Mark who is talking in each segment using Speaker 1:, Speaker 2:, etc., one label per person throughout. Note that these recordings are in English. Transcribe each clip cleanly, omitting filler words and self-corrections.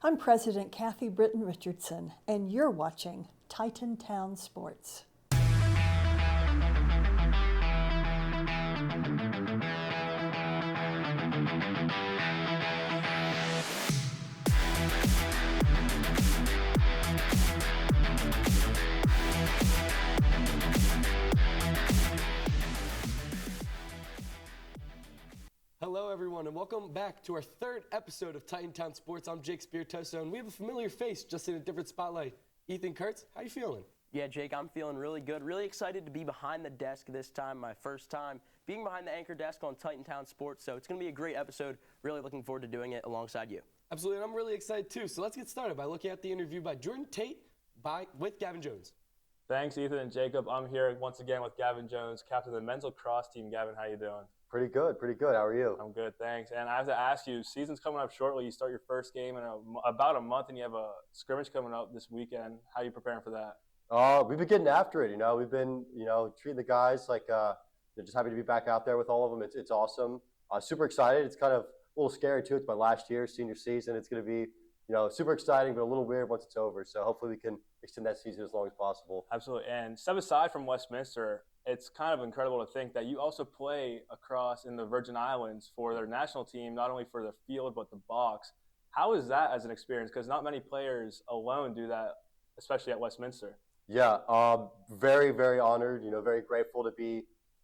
Speaker 1: I'm President Kathy Britton Richardson, and you're watching TitanTown Sports.
Speaker 2: Hello everyone and welcome back to our third episode of TitanTown Sports. I'm Jake Spiritoso and we have a familiar face just in a different spotlight. Ethan Kurtz, how you feeling?
Speaker 3: Yeah, Jake, I'm feeling really good. Really excited to be behind the desk this time, my first time being behind the anchor desk on TitanTown Sports. So it's going to be a great episode. Really looking forward to doing it alongside you.
Speaker 2: Absolutely, and I'm really excited too. So let's get started by looking at the interview by Jordan Tate with Gavin Jones.
Speaker 4: Thanks, Ethan and Jacob. I'm here once again with Gavin Jones, captain of the men's lacrosse team. Gavin, how you doing?
Speaker 5: Pretty good. How are you?
Speaker 4: I'm good, thanks. And I have to ask you, season's coming up shortly. You start your first game in about a month, and you have a scrimmage coming up this weekend. How are you preparing for that?
Speaker 5: We've been getting after it. We've been, treating the guys like just happy to be back out there with all of them. It's awesome. Super excited. It's kind of a little scary too. It's my last year, senior season. It's going to be, super exciting, but a little weird once it's over. So hopefully we can extend that season as long as possible.
Speaker 4: Absolutely. And step aside from Westminster, it's kind of incredible to think that you also play across in the Virgin Islands for their national team, not only for the field but the box. How is that as an experience? Because not many players alone do that, especially at Westminster.
Speaker 5: Yeah, very, very honored, very grateful to be,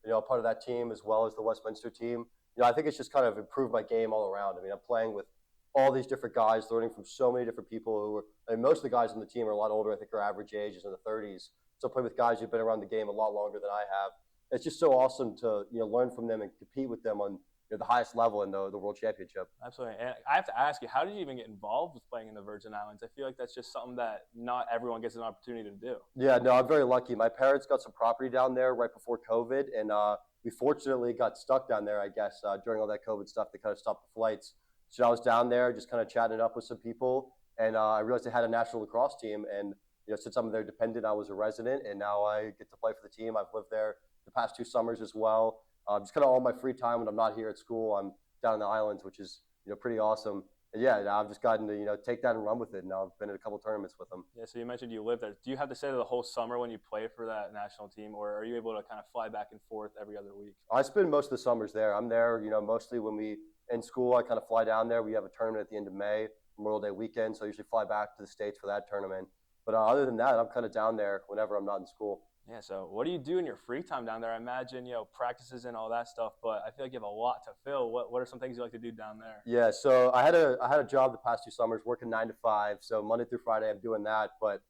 Speaker 5: a part of that team as well as the Westminster team. I think it's just kind of improved my game all around. I'm playing with all these different guys, learning from so many different people most of the guys on the team are a lot older. I think our average age is in the 30s. So I play with guys who've been around the game a lot longer than I have. It's just so awesome to learn from them and compete with them on the highest level in the World Championship.
Speaker 4: Absolutely. And I have to ask you, how did you even get involved with playing in the Virgin Islands? I feel like that's just something that not everyone gets an opportunity to do.
Speaker 5: Yeah, no, I'm very lucky. My parents got some property down there right before COVID, and we fortunately got stuck down there, I guess, during all that COVID stuff that kind of stopped the flights. So I was down there just kind of chatting it up with some people, and I realized they had a national lacrosse team, and since I'm their dependent, I was a resident, and now I get to play for the team. I've lived there the past 2 summers as well. Just kind of all my free time when I'm not here at school, I'm down in the islands, which is pretty awesome. And yeah, I've just gotten to take that and run with it. Now I've been in a couple tournaments with them.
Speaker 4: Yeah, so you mentioned you live there. Do you have to stay there the whole summer when you play for that national team, or are you able to kind of fly back and forth every other week?
Speaker 5: I spend most of the summers there. I'm there, mostly when we in school. I kind of fly down there. We have a tournament at the end of May, Memorial Day weekend, so I usually fly back to the States for that tournament. But other than that, I'm kind of down there whenever I'm not in school.
Speaker 4: Yeah, so what do you do in your free time down there? I imagine, practices and all that stuff, but I feel like you have a lot to fill. What are some things you like to do down there?
Speaker 5: Yeah, so I had a job the past 2 summers working 9 to 5. So Monday through Friday I'm doing that. But,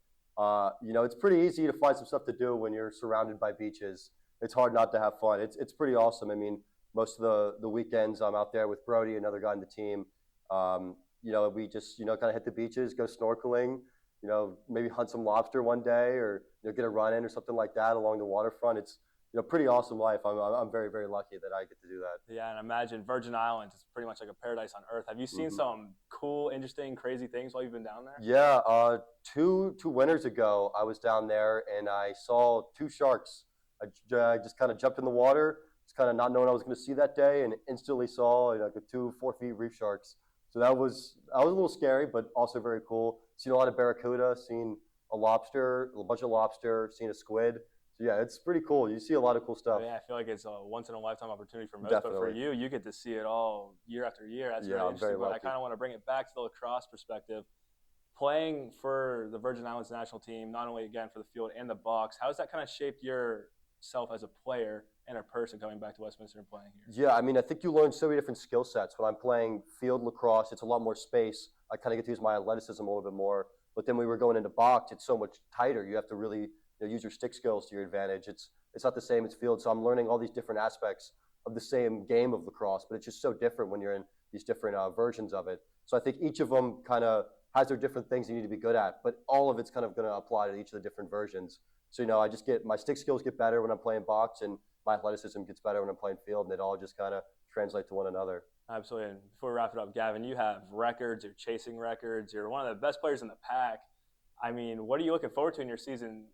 Speaker 5: it's pretty easy to find some stuff to do when you're surrounded by beaches. It's hard not to have fun. It's pretty awesome. Most of the weekends I'm out there with Brody, another guy on the team. We just, kind of hit the beaches, go snorkeling, maybe hunt some lobster one day or get a run in or something like that along the waterfront. It's pretty awesome life. I'm very, very lucky that I get to do that.
Speaker 4: Yeah, and imagine Virgin Islands is pretty much like a paradise on earth. Have you seen some cool, interesting, crazy things while you've been down there?
Speaker 5: Yeah, two winters ago I was down there and I saw 2 sharks. I just kind of jumped in the water, just kind of not knowing I was going to see that day, and instantly saw like 2 4-foot reef sharks. So that was a little scary, but also very cool. Seen a lot of barracuda, seen a bunch of lobster, seen a squid. So yeah, it's pretty cool. You see a lot of cool stuff.
Speaker 4: Yeah, I feel like it's a once in a lifetime opportunity for most,
Speaker 5: Definitely.
Speaker 4: But for you, you get to see it all year after year. That's very interesting.
Speaker 5: Very lucky.
Speaker 4: But I kind of want to bring it back to the lacrosse perspective. Playing for the Virgin Islands national team, not only again for the field and the box, how has that kind of shaped yourself as a player and a person coming back to Westminster and playing here?
Speaker 5: Yeah, I think you learn so many different skill sets. When I'm playing field lacrosse, it's a lot more space. I kind of get to use my athleticism a little bit more. But then we were going into box, it's so much tighter. You have to really use your stick skills to your advantage. It's not the same as field. So I'm learning all these different aspects of the same game of lacrosse, but it's just so different when you're in these different versions of it. So I think each of them kind of has their different things you need to be good at, but all of it's kind of going to apply to each of the different versions. So, I just my stick skills get better when I'm playing box, and my athleticism gets better when I'm playing field, and it all just kind of translate to one another.
Speaker 4: Absolutely. And before we wap it up, Gavin, you have records, you're chasing records, you're one of the best players in the PAC. What are you looking forward to in your season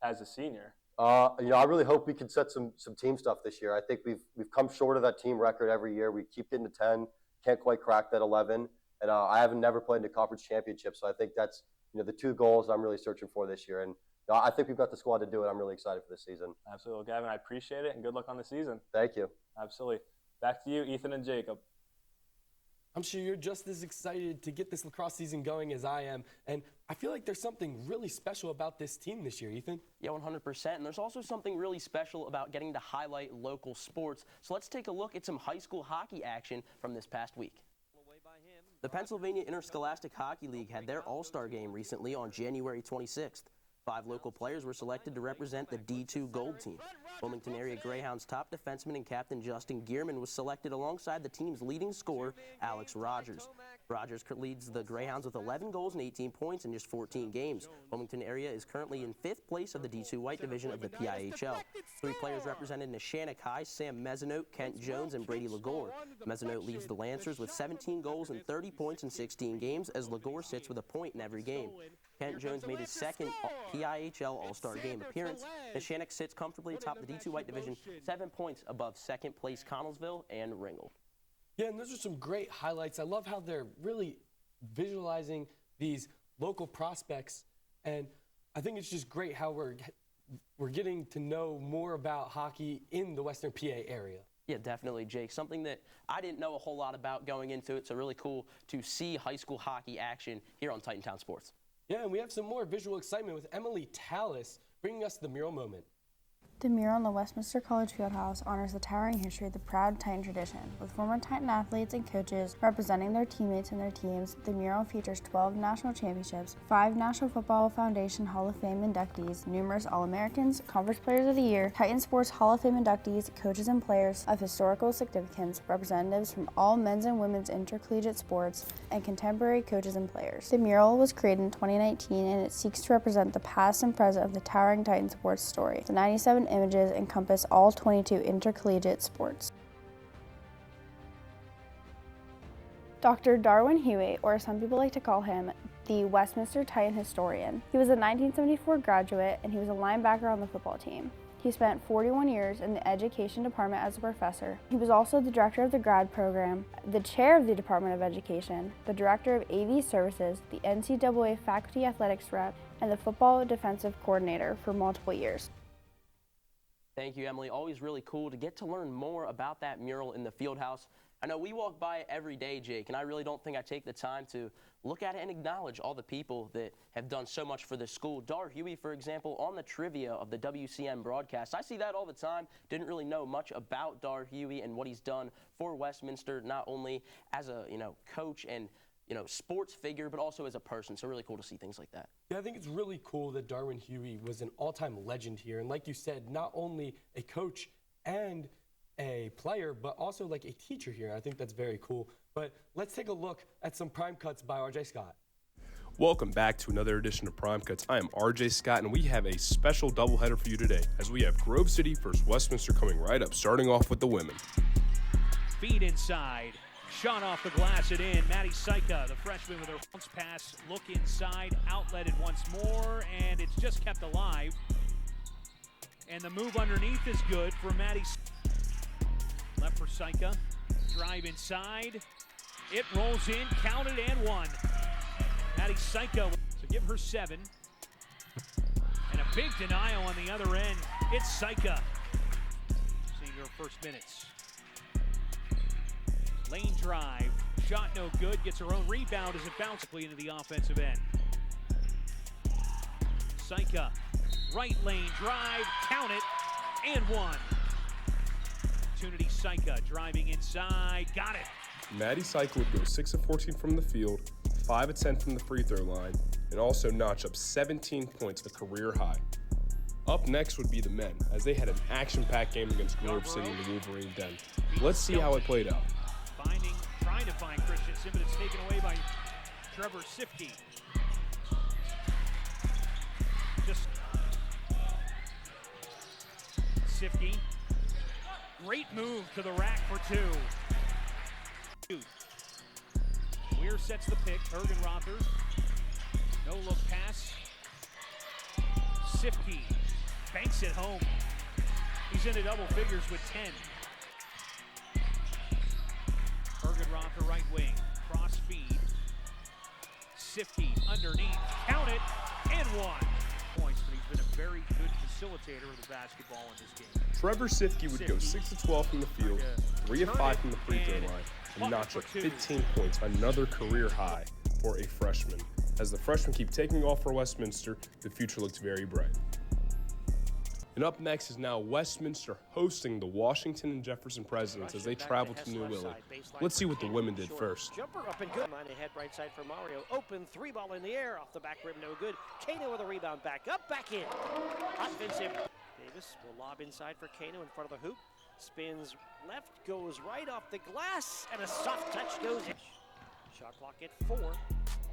Speaker 4: as a senior?
Speaker 5: I really hope we can set some team stuff this year. I think we've come short of that team record every year. We keep getting to 10, can't quite crack that 11. And I haven't never played in the conference championship, so I think that's the two goals I'm really searching for this year. And I think we've got the squad to do it. I'm really excited for this season.
Speaker 4: Absolutely. Gavin, I appreciate it, and good luck on the season.
Speaker 5: Thank you.
Speaker 4: Absolutely. Back to you, Ethan and Jacob.
Speaker 2: I'm sure you're just as excited to get this lacrosse season going as I am. And I feel like there's something really special about this team this year, Ethan.
Speaker 3: Yeah, 100%. And there's also something really special about getting to highlight local sports. So let's take a look at some high school hockey action from this past week. The Pennsylvania Interscholastic Hockey League had their All-Star game recently on January 26th. 5 local players were selected to represent the D2 Gold team. Wilmington area Greyhounds top defenseman and captain Justin Gearman was selected alongside the team's leading scorer, Alex Rogers. Rogers leads the Greyhounds with 11 goals and 18 points in just 14 games. Wilmington area is currently in 5th place of the D2 White Division of the PIHL. 3 players represented Neshannock High, Sam Mezzanote, Kent Jones, and Brady Lagore. Mezzanote leads the Lancers with 17 goals and 30 points in 16 games, as Lagore sits with a point in every game. Kent Jones made his second PIHL All-Star Game appearance. Neshannock sits comfortably atop the D2 White Division, 7 points above second place Connellsville and Ringgold.
Speaker 2: Yeah, and those are some great highlights. I love how they're really visualizing these local prospects, and I think it's just great how we're getting to know more about hockey in the Western PA area.
Speaker 3: Yeah, definitely, Jake. Something that I didn't know a whole lot about going into it, so really cool to see high school hockey action here on TitanTown Sports.
Speaker 2: Yeah, and we have some more visual excitement with Emily Tallis bringing us the mural moment.
Speaker 6: The mural in the Westminster College Fieldhouse honors the towering history of the proud Titan tradition. With former Titan athletes and coaches representing their teammates and their teams, the mural features 12 national championships, 5 National Football Foundation Hall of Fame inductees, numerous All-Americans, Conference Players of the Year, Titan Sports Hall of Fame inductees, coaches and players of historical significance, representatives from all men's and women's intercollegiate sports, and contemporary coaches and players. The mural was created in 2019 and it seeks to represent the past and present of the towering Titan sports story. The 97 images encompass all 22 intercollegiate sports. Dr. Darwin Huey, or some people like to call him the Westminster Titan historian. He was a 1974 graduate and he was a linebacker on the football team. He spent 41 years in the education department as a professor. He was also the director of the grad program, the chair of the Department of Education, the director of AV services, the NCAA faculty athletics rep, and the football defensive coordinator for multiple years.
Speaker 3: Thank you, Emily. Always really cool to get to learn more about that mural in the Fieldhouse. I know we walk by it every day, Jake, and I really don't think I take the time to look at it and acknowledge all the people that have done so much for the school. Dar Huey, for example, on the trivia of the WCM broadcast. I see that all the time. Didn't really know much about Dar Huey and what he's done for Westminster, not only as a coach and sports figure, but also as a person. So really cool to see things like that.
Speaker 2: Yeah, I think it's really cool that Darwin Huey was an all-time legend here. And like you said, not only a coach and a player, but also like a teacher here. I think that's very cool. But let's take a look at some Prime Cuts by RJ Scott.
Speaker 7: Welcome back to another edition of Prime Cuts. I am RJ Scott, and we have a special doubleheader for you today, as we have Grove City versus Westminster coming right up, starting off with the women.
Speaker 8: Feed inside. Shot off the glass and in. Maddie Syka, the freshman with her bounce pass. Look inside, outletted once more, and it's just kept alive. And the move underneath is good for Maddie. Left for Syka. Drive inside. It rolls in, counted and one. Maddie Syka, so give her 7. And a big denial on the other end. It's Syka. Seeing her first minutes. Lane drive, shot no good, gets her own rebound as it bounces into the offensive end. Syka, right lane drive, count it, and one. Opportunity Syka driving inside, got it.
Speaker 7: Maddie Syka would go 6 of 14 from the field, 5 of 10 from the free throw line, and also notch up 17 points, the career high. Up next would be the men, as they had an action-packed game against Grove City in the Wolverine Den. Let's see how it played out.
Speaker 8: Trying to find Christensen, but it's taken away by Trevor Sifke. Just Sifke. Great move to the rack for 2. Weir sets the pick. Hergenrother. No look pass. Sifke banks it home. He's into double figures with 10. Hergenrother right wing, cross feed, Sifke underneath, count it, and one. Points, but he's been a very good facilitator of the basketball in this game.
Speaker 7: Trevor Sifke would go 6 of 12 from the field, 3 of 5 from the free throw line, and notch up 15 points, another career high for a freshman. As the freshmen keep taking off for Westminster, the future looks very bright. And up next is now Westminster hosting the Washington and Jefferson Presidents as they travel to New Willard. Let's see what the women did first.
Speaker 9: Jumper up and good. Line ahead, right side for Mario. Open, 3-ball in the air, off the back rim, no good. Kano with a rebound, back up, back in. Offensive. Davis will lob inside for Kano in front of the hoop. Spins left, goes right off the glass, and a soft touch goes in. Shot clock at 4.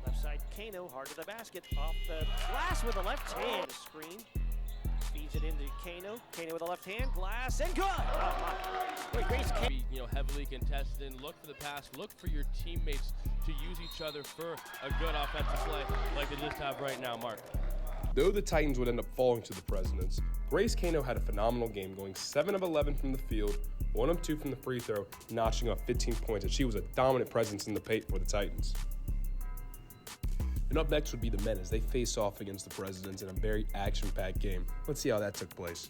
Speaker 9: Left side, Kano, hard to the basket, off the glass with a left hand. Screen. Feeds it into Kano. Kano with a left hand, glass, and good! Wait, Grace Kano.
Speaker 10: Be, heavily contested. Look for the pass. Look for your teammates to use each other for a good offensive play like they just have right now, Mark.
Speaker 7: Though the Titans would end up falling to the Presidents, Grace Kano had a phenomenal game, going 7 of 11 from the field, 1 of 2 from the free throw, notching up 15 points, and she was a dominant presence in the paint for the Titans. And up next would be the men as they face off against the Presidents in a very action-packed game. Let's see how that took place.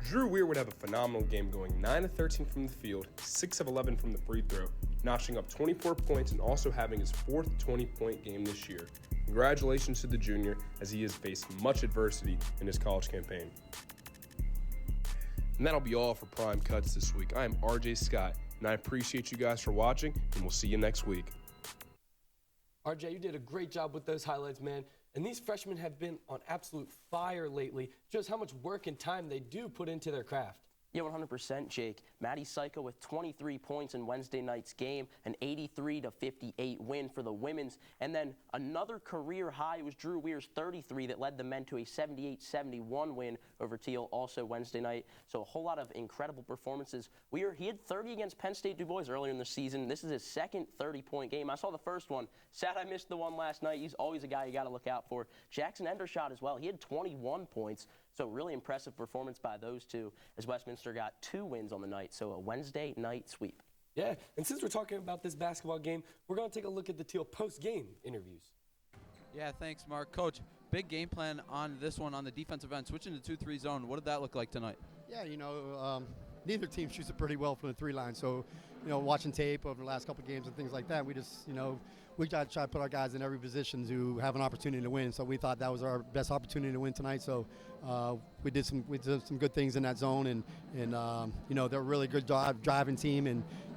Speaker 7: Drew Weir would have a phenomenal game, going 9 of 13 from the field, 6 of 11 from the free throw, notching up 24 points and also having his 4th 20-point game this year. Congratulations to the junior, as he has faced much adversity in his college campaign. And that'll be all for Prime Cuts this week. I am RJ Scott, and I appreciate you guys for watching, and we'll see you next week.
Speaker 2: RJ, you did a great job with those highlights, man. And these freshmen have been on absolute fire lately. Shows how much work and time they do put into their craft.
Speaker 3: Yeah, 100%, Jake. Maddie Psycho with 23 points in Wednesday night's game, an 83-58 win for the women's. And then another career high was Drew Weir's 33 that led the men to a 78-71 win over Thiel, also Wednesday night. So a whole lot of incredible performances. Weir, he had 30 against Penn State Du Bois earlier in the season. This is his second 30-point game. I saw the first one. Sad I missed the one last night. He's always a guy you got to look out for. Jackson Endershot as well. He had 21 points. So really impressive performance by those two as Westminster got 2 wins on the night. So a Wednesday night sweep.
Speaker 2: Yeah, and since we're talking about this basketball game, we're going to take a look at the Thiel post-game interviews.
Speaker 11: Yeah, thanks, Mark. Coach, big game plan on this one on the defensive end. Switching to 2-3 zone, what did that look like tonight?
Speaker 12: Yeah, neither team shoots it pretty well from the 3 line. So, watching tape over the last couple of games and things like that, we just, we try to put our guys in every position to have an opportunity to win. So we thought that was our best opportunity to win tonight. So we did some good things in that zone, and they're a really good driving team,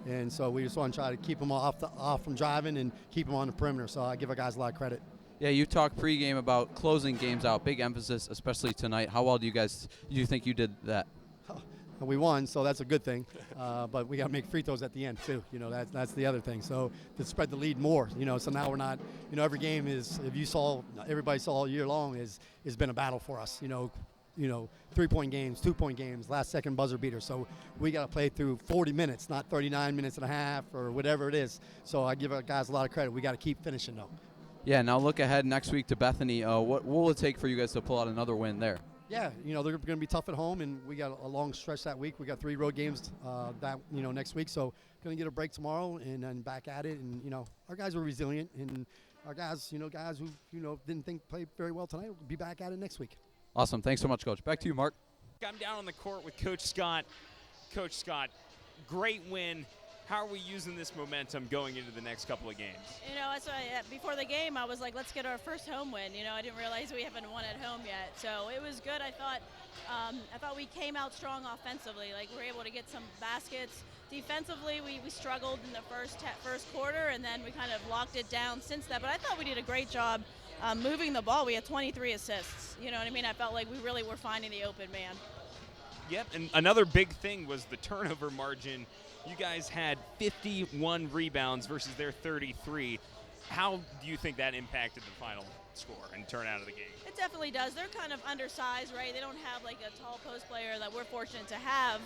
Speaker 12: and so we just want to try to keep them off from driving and keep them on the perimeter. So I give our guys a lot of credit.
Speaker 11: Yeah, you talked pregame about closing games out. Big emphasis, especially tonight. How well do you think you did that?
Speaker 12: We won, so that's a good thing. But we got to make free throws at the end too. That's the other thing. So to spread the lead more. So now we're not. Every game is. If you saw, everybody saw all year long has been a battle for us. 3-point games, 2-point games, last-second buzzer beater. So we got to play through 40 minutes, not 39 minutes and a half or whatever it is. So I give our guys a lot of credit. We got to keep finishing though.
Speaker 11: Yeah. Now look ahead next week to Bethany. What will it take for you guys to pull out another win there?
Speaker 12: Yeah, they're going to be tough at home, and we got a long stretch that week. We got 3 road games next week, so going to get a break tomorrow and then back at it. And our guys are resilient, and our guys, guys who didn't think played very well tonight, will be back at it next week.
Speaker 11: Awesome, thanks so much, Coach. Back to you, Mark.
Speaker 13: I'm down on the court with Coach Scott. Coach Scott, great win. How are we using this momentum going into the next couple of games?
Speaker 14: That's why before the game I was like, let's get our first home win. I didn't realize we haven't won at home yet. So it was good. I thought we came out strong offensively. Like we were able to get some baskets. Defensively, we struggled in the first quarter, and then we kind of locked it down since that. But I thought we did a great job moving the ball. We had 23 assists. You know what I mean? I felt like we really were finding the open man.
Speaker 13: Yep, and another big thing was the turnover margin. You guys had 51 rebounds versus their 33. How do you think that impacted the final score and turnout of the game?
Speaker 14: It definitely does. They're kind of undersized, right? They don't have like a tall post player that we're fortunate to have.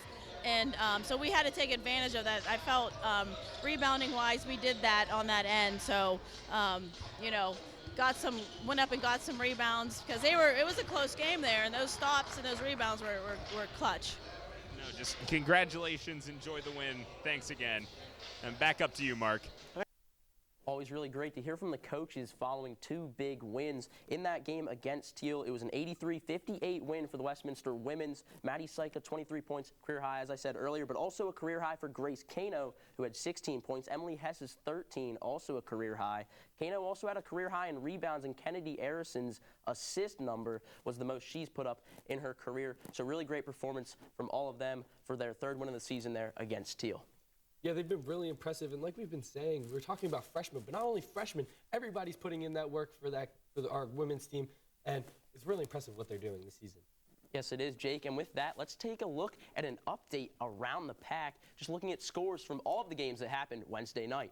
Speaker 14: And so we had to take advantage of that. I felt rebounding-wise, we did that on that end. So, you know, went up and got some rebounds because it was a close game there, and those stops and those rebounds were clutch.
Speaker 13: No, just congratulations. Enjoy the win. Thanks again. And back up to you, Mark.
Speaker 3: Always really great to hear from the coaches following two big wins. In that game against Thiel, it was an 83-58 win for the Westminster women's. Maddie Syka, 23 points, career high, as I said earlier, but also a career high for Grace Kano, who had 16 points. Emily Hess's 13, also a career high. Kano also had a career high in rebounds, and Kennedy Arrison's assist number was the most she's put up in her career. So really great performance from all of them for their third win of the season there against Thiel.
Speaker 2: Yeah, they've been really impressive, and like we've been saying, we're talking about freshmen, but not only freshmen, everybody's putting in that work for our women's team, and it's really impressive what they're doing this season.
Speaker 3: Yes, it is, Jake, and with that, let's take a look at an update around the PAC, just looking at scores from all of the games that happened Wednesday night.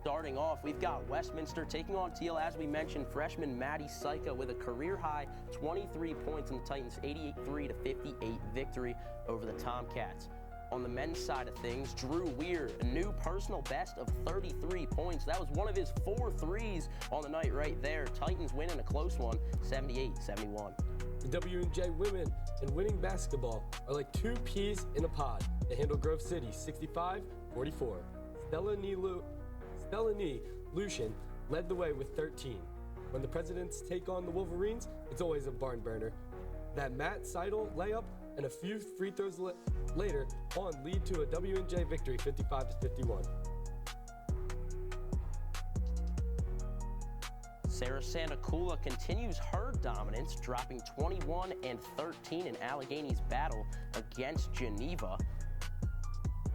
Speaker 3: Starting off, we've got Westminster taking on Thiel, as we mentioned, freshman Maddie Syka with a career-high 23 points in the Titans' 88-58 victory over the Tomcats. On the men's side of things, Drew Weir, a new personal best of 33 points. That was one of his 4 threes on the night right there. Titans win in a close one, 78-71.
Speaker 2: The W&J women in winning basketball are like 2 peas in a pod. They handle Grove City 65-44. Stella Nee Lucian led the way with 13. When the Presidents take on the Wolverines, it's always a barn burner. That Matt Seidel layup and a few free throws later on lead to a W&J victory 55-51.
Speaker 3: Sarah Santakula continues her dominance, dropping 21 and 13 in Allegheny's battle against Geneva.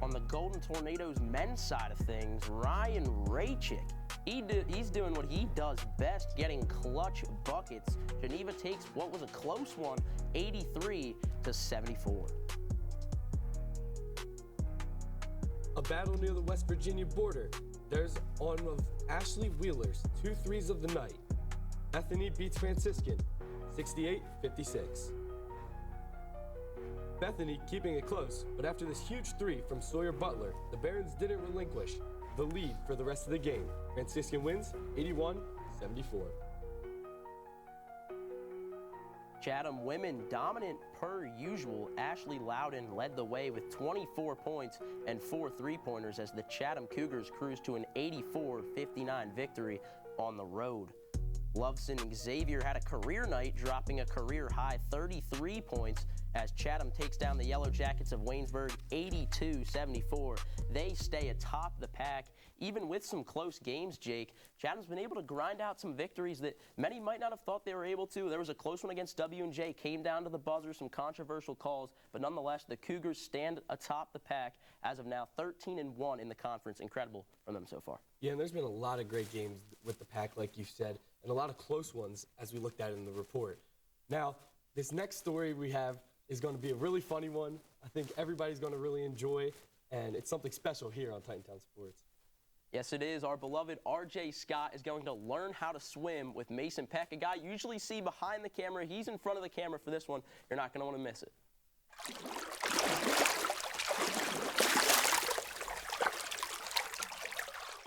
Speaker 3: On the Golden Tornadoes men's side of things, Ryan Raychick, he's doing what he does best, getting clutch buckets. Geneva takes what was a close one, 83-74.
Speaker 2: A battle near the West Virginia border. There's one of Ashley Wheeler's 2 threes of the night. Bethany beats Franciscan, 68-56. Bethany keeping it close, but after this huge 3 from Sawyer Butler, the Barons didn't relinquish the lead for the rest of the game. Franciscan wins 81-74.
Speaker 3: Chatham women dominant per usual. Ashley Loudon led the way with 24 points and 4 3-pointers as the Chatham Cougars cruised to an 84-59 victory on the road. Loveson Xavier had a career night, dropping a career-high 33 points as Chatham takes down the Yellow Jackets of Waynesburg 82-74. They stay atop the PAC. Even with some close games, Jake, Chatham's been able to grind out some victories that many might not have thought they were able to. There was a close one against W&J, came down to the buzzer, some controversial calls, but nonetheless, the Cougars stand atop the PAC as of now, 13-1 in the conference. Incredible from them so far.
Speaker 2: Yeah, and there's been a lot of great games with the PAC, like you said, and a lot of close ones as we looked at in the report. Now, this next story we have is going to be a really funny one. I think everybody's going to really enjoy, and it's something special here on TitanTown Sports.
Speaker 3: Yes, it is. Our beloved RJ Scott is going to learn how to swim with Mason Peck, a guy you usually see behind the camera. He's in front of the camera for this one. You're not going to want to miss it.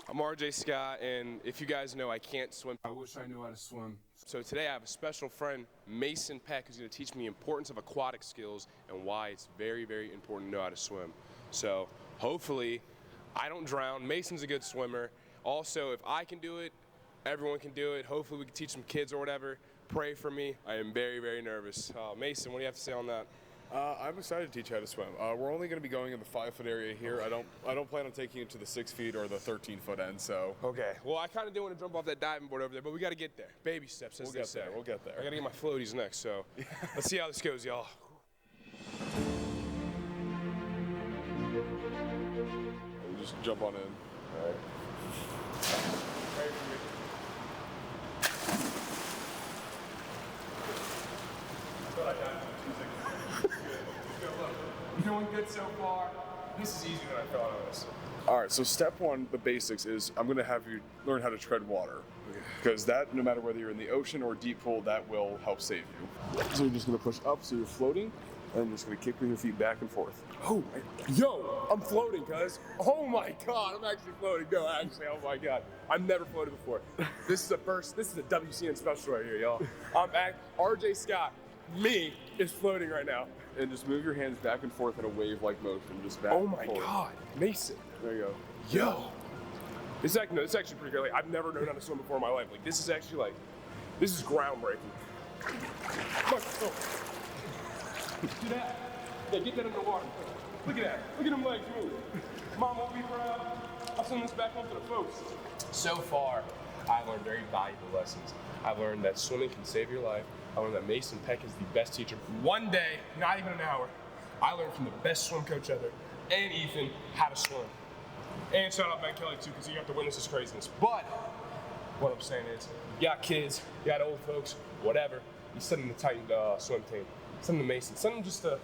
Speaker 7: I'm RJ Scott, and if you guys know I can't swim, I wish I knew how to swim. So today I have a special friend, Mason Peck, who's going to teach me the importance of aquatic skills and why it's very, very important to know how to swim. So hopefully I don't drown. Mason's a good swimmer. Also, if I can do it, everyone can do it. Hopefully we can teach some kids or whatever. Pray for me. I am very, very nervous. Mason, what do you have to say on that?
Speaker 15: I'm excited to teach you how to swim. We're only going to be going in the 5-foot area here. I don't plan on taking you to the 6 feet or the 13-foot end. So
Speaker 7: okay. Well, I kind of do want to jump off that diving board over there, but we got to get there. Baby steps, as they say.
Speaker 15: We'll get there.
Speaker 7: I got to get my floaties next. So let's see how this goes, y'all.
Speaker 15: We'll just jump on in. All right.
Speaker 7: Pray for me. Doing good so far. This is easier than I thought it was.
Speaker 15: All right, so step one, the basics is I'm going to have you learn how to tread water. Because that, no matter whether you're in the ocean or a deep pool, that will help save you. So you're just going to push up so you're floating, and you're just going to kick with your feet back and forth. Oh, yo, I'm floating, cuz. Oh my God, I'm actually floating. No, actually, oh my God. I've never floated before. This is a WCN special right here, y'all. RJ Scott, me, is floating right now. And just move your hands back and forth in a wave-like motion, just back and forth. Oh my God, Mason. There you go. Yo. It's actually pretty great. Like, I've never known how to swim before in my life. Like, this is actually this is groundbreaking. Look, oh. See that? Yeah, get that in the water. Look at that. Look at them legs move. Mom will be proud. I'll send this back home to the folks.
Speaker 7: So far, I learned very valuable lessons. I learned that swimming can save your life. I learned that Mason Peck is the best teacher. One day, not even an hour, I learned from the best swim coach ever, and Ethan, how to swim. And shout out Ben Kelly too, because you have to witness this craziness. But what I'm saying is, you got kids, you got old folks, whatever. You send them to Titan swim team. Send them to Mason. Send them just to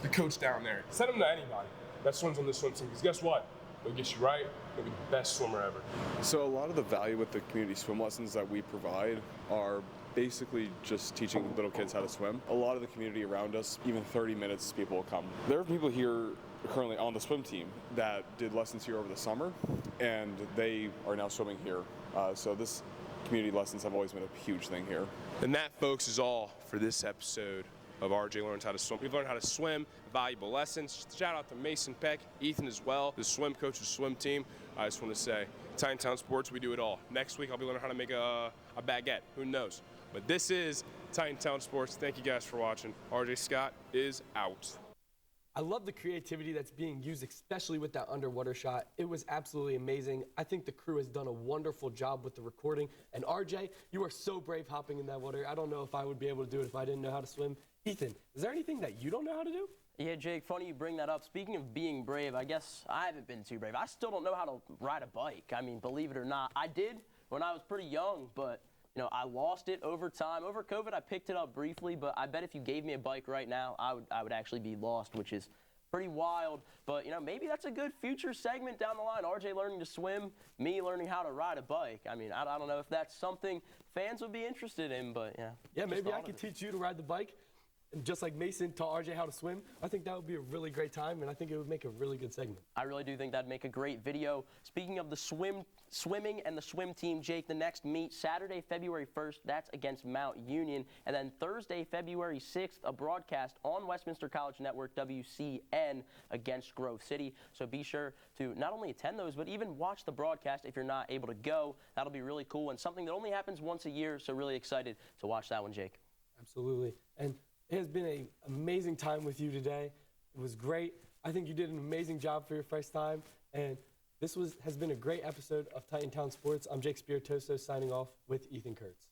Speaker 7: the coach down there. Send them to anybody that swims on this swim team. Because guess what? It'll get you right. You'll be the best swimmer ever.
Speaker 15: So a lot of the value with the community swim lessons that we provide are basically just teaching little kids how to swim. A lot of the community around us, even 30 minutes, people will come. There are people here currently on the swim team that did lessons here over the summer, and they are now swimming here. So this community lessons have always been a huge thing here.
Speaker 7: And that, folks, is all for this episode of RJ Learns How to Swim. We've learned how to swim, valuable lessons. Shout out to Mason Peck, Ethan as well, the swim coach, the swim team. I just want to say, TitanTown Sports, we do it all. Next week, I'll be learning how to make a baguette. Who knows? But this is TitanTown Sports. Thank you guys for watching. RJ Scott is out.
Speaker 2: I love the creativity that's being used, especially with that underwater shot. It was absolutely amazing. I think the crew has done a wonderful job with the recording. And RJ, you are so brave hopping in that water. I don't know if I would be able to do it if I didn't know how to swim. Ethan, is there anything that you don't know how to do?
Speaker 3: Yeah, Jake, funny you bring that up. Speaking of being brave, I guess I haven't been too brave. I still don't know how to ride a bike. I mean, believe it or not, I did when I was pretty young, but you know, I lost it over time. Over COVID, I picked it up briefly, but I bet if you gave me a bike right now, I would actually be lost, which is pretty wild. But, you know, maybe that's a good future segment down the line. RJ learning to swim, me learning how to ride a bike. I mean, I don't know if that's something fans would be interested in, but, yeah.
Speaker 2: Yeah, maybe I could teach you to ride the bike. And just like Mason taught RJ how to swim, I think that would be a really great time, and I think it would make a really good segment.
Speaker 3: I really do think that'd make a great video. Speaking of the swimming and the swim team, Jake, the next meet, Saturday, February 1st, that's against Mount Union. And then Thursday, February 6th, a broadcast on Westminster College Network, WCN, against Grove City. So be sure to not only attend those, but even watch the broadcast if you're not able to go. That'll be really cool and something that only happens once a year, so really excited to watch that one, Jake.
Speaker 2: Absolutely. And it has been an amazing time with you today. It was great. I think you did an amazing job for your first time. And this has been a great episode of TitanTown Sports. I'm Jake Spiritoso signing off with Ethan Kurtz.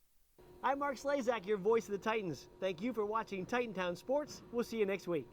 Speaker 9: I'm Mark Slazak, your voice of the Titans. Thank you for watching TitanTown Sports. We'll see you next week.